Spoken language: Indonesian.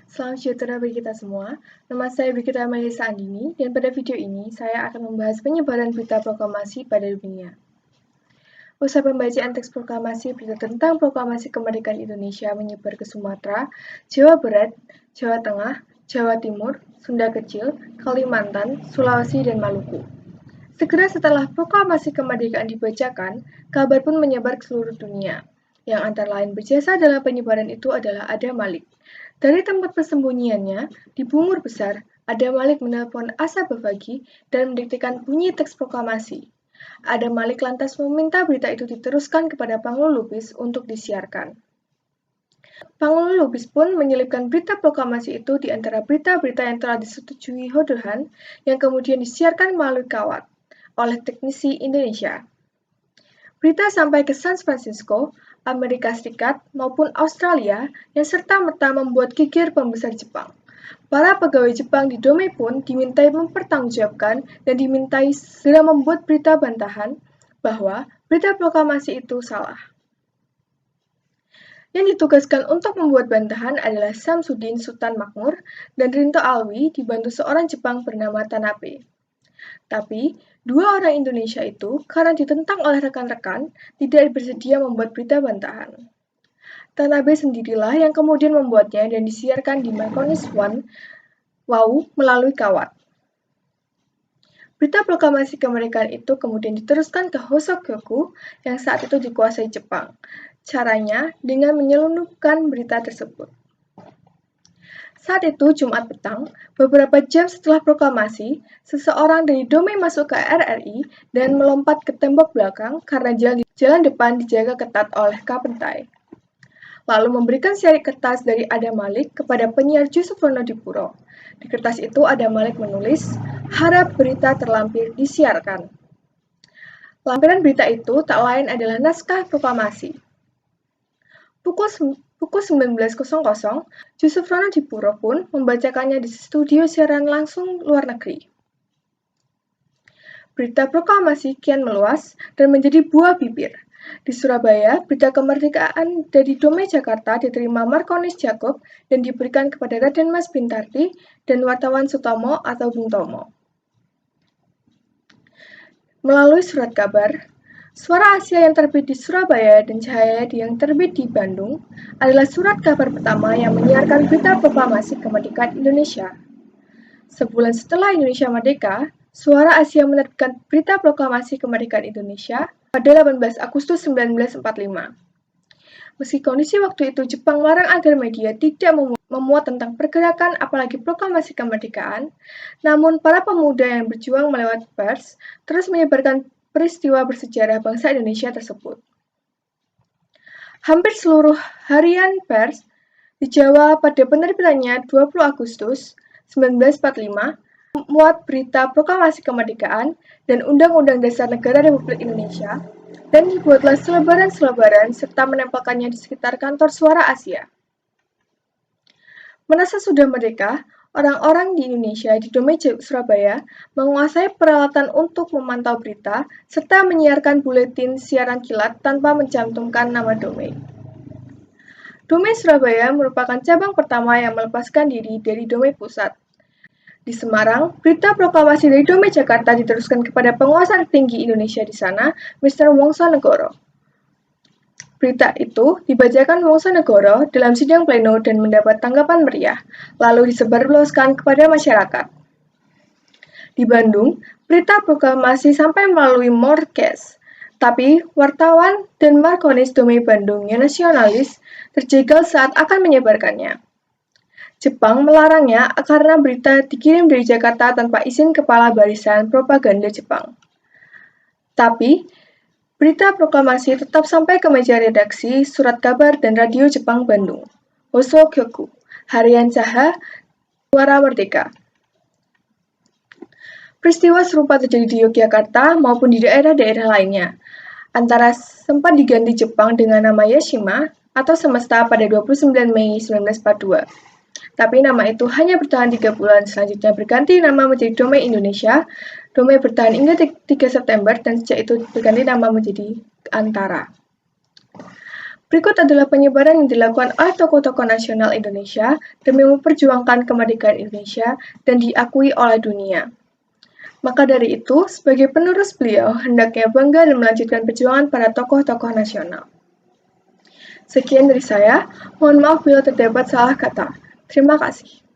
Salam sejahtera bagi kita semua. Nama saya Brigita Melisa Andini, dan pada video ini saya akan membahas penyebaran berita proklamasi pada dunia. Usai pembacaan teks proklamasi, berita tentang proklamasi kemerdekaan Indonesia menyebar ke Sumatera, Jawa Barat, Jawa Tengah, Jawa Timur, Sunda Kecil, Kalimantan, Sulawesi, dan Maluku. Segera setelah proklamasi kemerdekaan dibacakan, kabar pun menyebar ke seluruh dunia. Yang antara lain berjasa dalam penyebaran itu adalah Adam Malik. Dari tempat persembunyiannya, di Bungur Besar, Adam Malik menelpon Asa Bafagi dan mendiktekan bunyi teks proklamasi. Adam Malik lantas meminta berita itu diteruskan kepada Panglulu Lubis untuk disiarkan. Panglulu Lubis pun menyelipkan berita proklamasi itu di antara berita-berita yang telah disetujui Hodohan yang kemudian disiarkan melalui kawat oleh teknisi Indonesia. Berita sampai ke San Francisco, Amerika Serikat, maupun Australia yang serta-merta membuat geger pembesar Jepang. Para pegawai Jepang di Domei pun dimintai mempertanggungjawabkan dan dimintai segera membuat berita bantahan bahwa berita proklamasi itu salah. Yang ditugaskan untuk membuat bantahan adalah Samsudin Sultan Makmur dan Rinto Alwi dibantu seorang Jepang bernama Tanabe. Tapi, dua orang Indonesia itu, karena ditentang oleh rekan-rekan, tidak bersedia membuat berita bantahan. Tanabe sendirilah yang kemudian membuatnya dan disiarkan di Marconi Swan, Wau melalui kawat. Berita proklamasi kemerdekaan itu kemudian diteruskan ke Hosokyoku yang saat itu dikuasai Jepang. Caranya dengan menyelundupkan berita tersebut. Saat itu, Jumat petang, beberapa jam setelah proklamasi, seseorang dari Domei masuk ke RRI dan melompat ke tembok belakang karena jalan depan dijaga ketat oleh kapentai. Lalu memberikan seri kertas dari Adam Malik kepada penyiar Jusufrono Dipuro. Di kertas itu Adam Malik menulis, "Harap berita terlampir disiarkan." Lampiran berita itu tak lain adalah naskah proklamasi. Pukul 19.00, Jusufrono Dipuro pun membacakannya di studio siaran langsung luar negeri. Berita proklamasi kian meluas dan menjadi buah bibir. Di Surabaya, berita kemerdekaan dari Domei Jakarta diterima Markonis Jacob dan diberikan kepada Raden Mas Bintarti dan wartawan Sutomo atau Bung Tomo. Melalui surat kabar, Suara Asia yang terbit di Surabaya dan Cahaya yang terbit di Bandung adalah surat kabar pertama yang menyiarkan berita proklamasi kemerdekaan Indonesia. Sebulan setelah Indonesia merdeka, Suara Asia menerbitkan berita proklamasi kemerdekaan Indonesia pada 18 Agustus 1945. Meski kondisi waktu itu Jepang melarang agar media tidak memuat tentang pergerakan apalagi proklamasi kemerdekaan, namun para pemuda yang berjuang melewat pers terus menyebarkan peristiwa bersejarah bangsa Indonesia tersebut. Hampir seluruh harian pers di Jawa pada penerbitannya 20 Agustus 1945 memuat berita proklamasi kemerdekaan dan Undang-Undang Dasar Negara Republik Indonesia dan dibuatlah selebaran-selebaran serta menempelkannya di sekitar kantor Suara Asia. Merasa sudah merdeka, orang-orang di Indonesia di Domei Surabaya menguasai peralatan untuk memantau berita serta menyiarkan buletin siaran kilat tanpa mencantumkan nama Domei. Domei Surabaya merupakan cabang pertama yang melepaskan diri dari Domei Pusat. Di Semarang, berita proklamasi dari Domei Jakarta diteruskan kepada penguasa tertinggi Indonesia di sana, Mr. Wongsonegoro. Berita itu dibacakan Wongsonegoro dalam sidang pleno dan mendapat tanggapan meriah, lalu disebarluaskan kepada masyarakat. Di Bandung, berita proklamasi sampai melalui Morkes, tapi wartawan dan Markonis Domei Bandung yang nasionalis terjegal saat akan menyebarkannya. Jepang melarangnya karena berita dikirim dari Jakarta tanpa izin Kepala Barisan Propaganda Jepang. Tapi, berita proklamasi tetap sampai ke meja redaksi, surat kabar, dan radio Jepang Bandung. Hosokyoku, Harian Saha, Suara Merdeka. Peristiwa serupa terjadi di Yogyakarta maupun di daerah-daerah lainnya. Antara sempat diganti Jepang dengan nama Yashima atau Semesta pada 29 Mei 1942. Tapi nama itu hanya bertahan 3 bulan, selanjutnya berganti nama menjadi Domei Indonesia. Domei bertahan hingga 3 September dan sejak itu berganti nama menjadi Antara. Berikut adalah penyebaran yang dilakukan oleh tokoh-tokoh nasional Indonesia demi memperjuangkan kemerdekaan Indonesia dan diakui oleh dunia. Maka dari itu, sebagai penerus beliau, hendaknya bangga dan melanjutkan perjuangan para tokoh-tokoh nasional. Sekian dari saya, mohon maaf bila terdapat salah kata. Terima kasih.